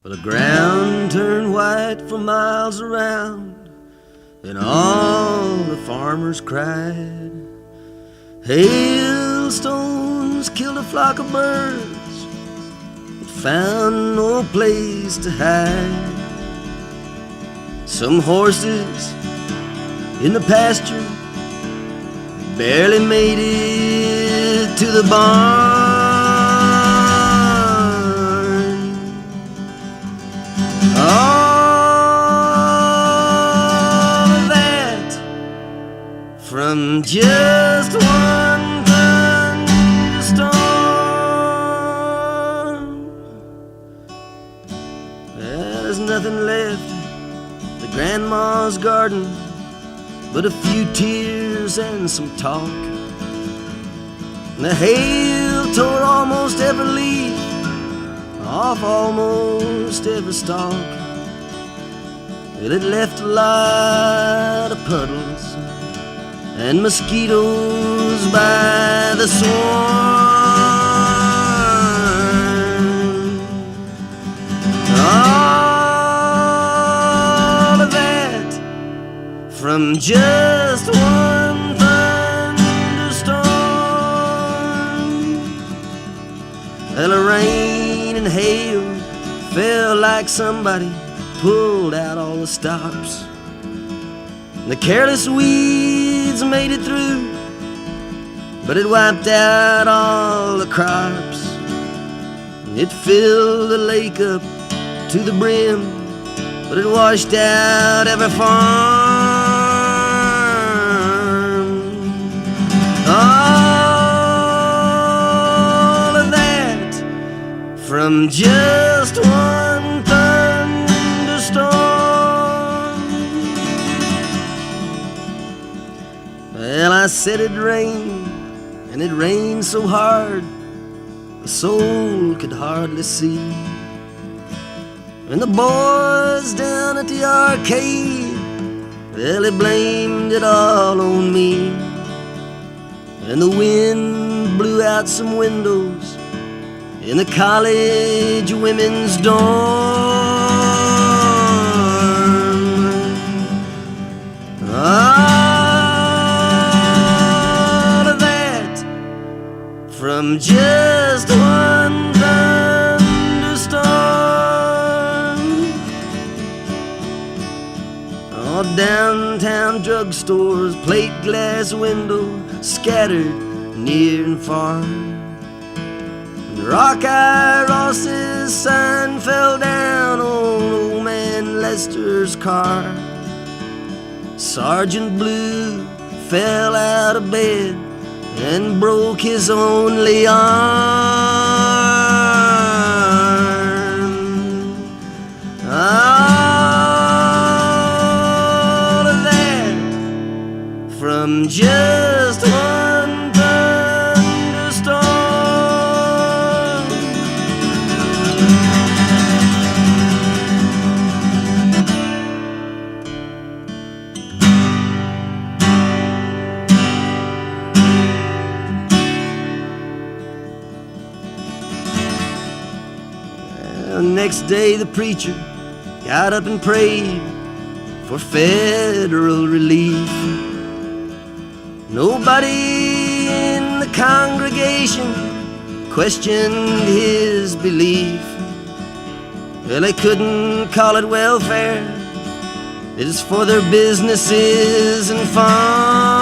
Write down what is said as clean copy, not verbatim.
Well, the ground turned white for miles around, and all the farmers cried. Hailstones killed a flock of birds that found no place to hide. Some horses in the pasture barely made it to the barn. All of that from just one thunderstorm. There's nothing left to Grandma's garden but a few tears and some talk. And the hail tore almost every leaf off almost every stalk. Well, it left a lot of puddles and mosquitoes by the swarm. All of that from just one thunderstorm. Well, the rain and hail fell like somebody pulled out all the stops. And the careless weeds made it through, but it wiped out all the crops. And it filled the lake up to the brim, but it washed out every farm. All of that from just one thunderstorm. Well, I said it'd rain, and it rained so hard the soul could hardly see. And the boys down at the arcade, well, they blamed it all on me. And the wind blew out some windows in the college women's dorm. All of that from just one thunderstorm. All downtown drugstores, plate glass windows scattered near and far. Rockeye Ross's sign fell down on old man Lester's car. Sergeant Blue fell out of bed and broke his only arm. All of that from just one thunderstorm. The next day the preacher got up and prayed for federal relief. Nobody in the congregation questioned his belief. Well, they couldn't call it welfare, it is for their businesses and farms.